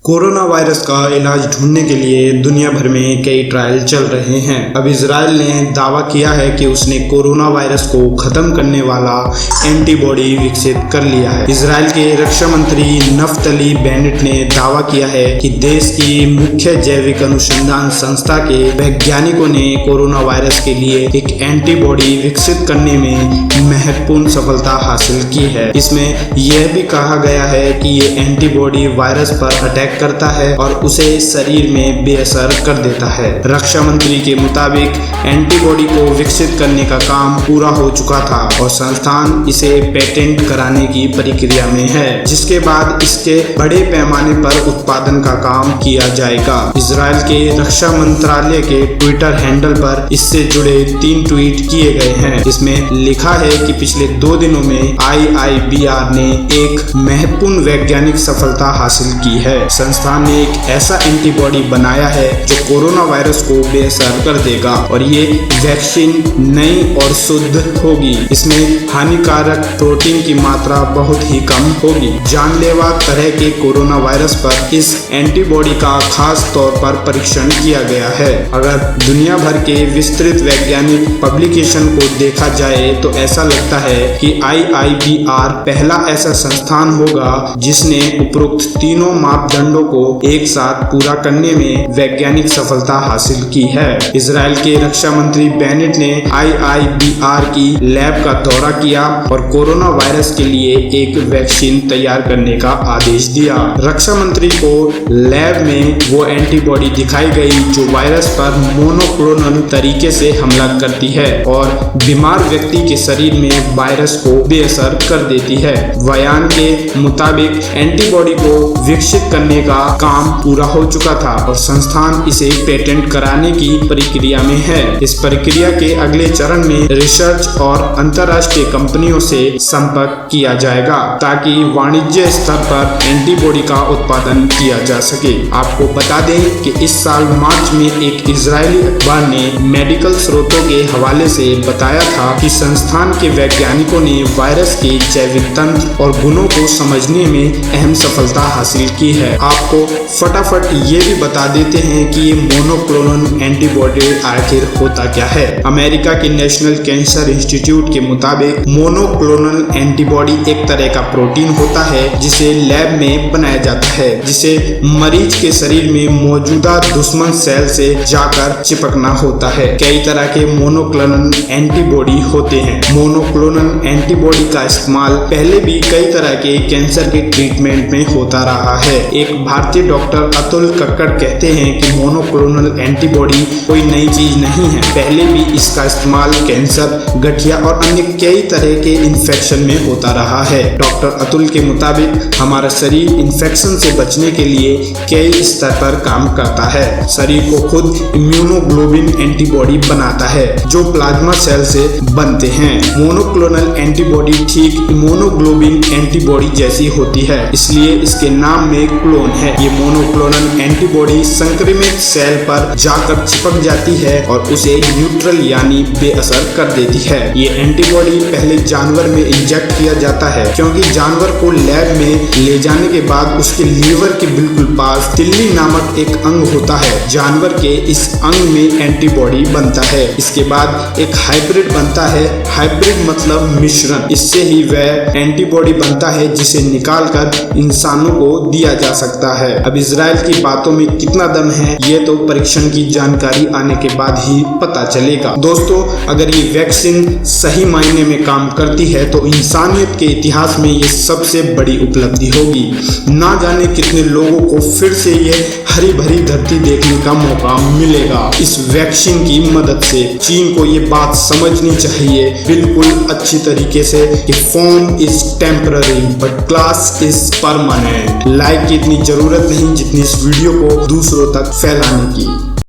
Corona virus का इलाज ढूंढने के लिए दुनिया भर में कई ट्रायल चल रहे हैं। अब इजराइल ने दावा किया है कि उसने कोरोना वायरस को खत्म करने वाला एंटीबॉडी विकसित कर लिया है। इजराइल के रक्षा मंत्री नफ्तली बेनेट ने दावा किया है कि देश की मुख्य जैविक अनुसंधान संस्था के वैज्ञानिकों ने कोरोना वायरस के लिए एक एंटीबॉडी विकसित करने में महत्वपूर्ण सफलता हासिल की है। इसमें यह भी कहा गया है कि ये एंटीबॉडी वायरस पर अटैक करता है और उसे शरीर में बेअसर कर देता है। रक्षा मंत्री के मुताबिक एंटीबॉडी को विकसित करने का काम पूरा हो चुका था और संस्थान इसे पेटेंट कराने की प्रक्रिया में है, जिसके बाद इसके बड़े पैमाने पर उत्पादन का काम किया जाएगा। इजराइल के रक्षा मंत्रालय के ट्विटर हैंडल पर इससे जुड़े 3 ट्वीट किए गए हैं। इसमें लिखा है कि पिछले 2 दिनों में IIBR ने एक महत्वपूर्ण वैज्ञानिक सफलता हासिल की है। संस्थान ने एक ऐसा एंटीबॉडी बनाया है जो कोरोना वायरस को बेअसर कर देगा और ये वैक्सीन नई और शुद्ध होगी। इसमें हानिकारक प्रोटीन की मात्रा बहुत ही कम होगी। जानलेवा तरह के कोरोना वायरस पर इस एंटीबॉडी का खास तौर पर परीक्षण किया गया है। अगर दुनिया भर के विस्तृत वैज्ञानिक पब्लिकेशन को देखा जाए तो ऐसा लगता है कि IIBR पहला ऐसा संस्थान होगा जिसने उपरोक्त तीनों मापदंडों को एक साथ पूरा करने में वैज्ञानिक सफलता हासिल की है। इजराइल के रक्षा मंत्री बेनेट ने IIBR की लैब का दौरा किया और कोरोना वायरस के लिए एक वैक्सीन तैयार करने का आदेश दिया। रक्षा मंत्री को लैब में वो एंटीबॉडी दिखाई गई जो वायरस पर मोनोक्लोनल तरीके से हमला करती है और बीमार व्यक्ति के शरीर में वायरस को बेअसर कर देती है। बयान के मुताबिक एंटीबॉडी को विकसित करने का काम पूरा हो चुका था और संस्थान इसे पेटेंट कराने की प्रक्रिया में है। इस प्रक्रिया के अगले चरण में रिसर्च और अंतर्राष्ट्रीय कंपनियों से संपर्क किया जाएगा ताकि वाणिज्य स्तर पर एंटीबॉडी का उत्पादन किया जा सके। आपको बता दें कि इस साल मार्च में एक इजरायली अखबार ने मेडिकल स्रोतों के हवाले से बताया था कि संस्थान के वैज्ञानिकों ने वायरस के जैविक तंत्र और गुणों को समझने में अहम सफलता हासिल की है। आपको फटाफट ये भी बता देते हैं कि ये मोनोक्लोनल एंटीबॉडी आखिर होता क्या है। अमेरिका के नेशनल कैंसर इंस्टीट्यूट के मुताबिक मोनोक्लोनल एंटीबॉडी एक तरह का प्रोटीन होता है जिसे लैब में बनाया जाता है, जिसे मरीज के शरीर में मौजूदा दुश्मन सेल से जाकर चिपकना होता है। कई तरह के मोनोक्लोनल एंटीबॉडी होते हैं। मोनोक्लोनल एंटीबॉडी का इस्तेमाल पहले भी कई तरह के कैंसर के ट्रीटमेंट में होता रहा है। एक भारतीय डॉक्टर अतुल कक्कड़ कहते हैं कि मोनोक्लोनल एंटीबॉडी कोई नई चीज नहीं है। पहले भी इसका इस्तेमाल कैंसर, गठिया और अन्य कई तरह के इन्फेक्शन में होता रहा है। डॉक्टर अतुल के मुताबिक हमारा शरीर इन्फेक्शन से बचने के लिए कई स्तर पर काम करता है। शरीर को खुद इम्यूनोग्लोबिन एंटीबॉडी बनाता है जो प्लाज्मा सेल से बनते हैं। मोनोक्लोनल एंटीबॉडी ठीक इम्यूनोग्लोबिन एंटीबॉडी जैसी होती है, इसलिए इसके नाम में क्लोन है। ये मोनोक्लोनल एंटीबॉडी संक्रमित सेल पर जाकर चिपक जाती है और उसे न्यूट्रल यानी बेअसर कर देती है। ये एंटीबॉडी पहले जानवर में इंजेक्ट किया जाता है क्योंकि जानवर को लैब में ले जाने के बाद उसके लीवर के बिल्कुल पास तिल्ली नामक एक अंग होता है। जानवर के इस अंग में एंटीबॉडी बनता है। इसके बाद एक हाइब्रिड बनता है। हाइब्रिड मतलब मिश्रण। इससे ही वह एंटीबॉडी बनता है जिसे निकाल कर इंसानों को दिया जा सकता है। अब इजराइल की बातों में कितना दम है ये तो परीक्षण की जानकारी आने के बाद ही पता चलेगा। दोस्तों, अगर ये वैक्सीन सही मायने में काम करती है तो इंसानियत के इतिहास में ये सबसे बड़ी उपलब्धि होगी। ना जाने कितने लोगों को फिर से ये हरी भरी धरती देखने का मौका मिलेगा इस वैक्सीन की मदद से। चीन को ये बात समझनी चाहिए बिल्कुल अच्छी तरीके से कि form is temporary but class is permanent. Like की इतनी जरूरत नहीं जितनी इस वीडियो को दूसरों तक फैलाने की।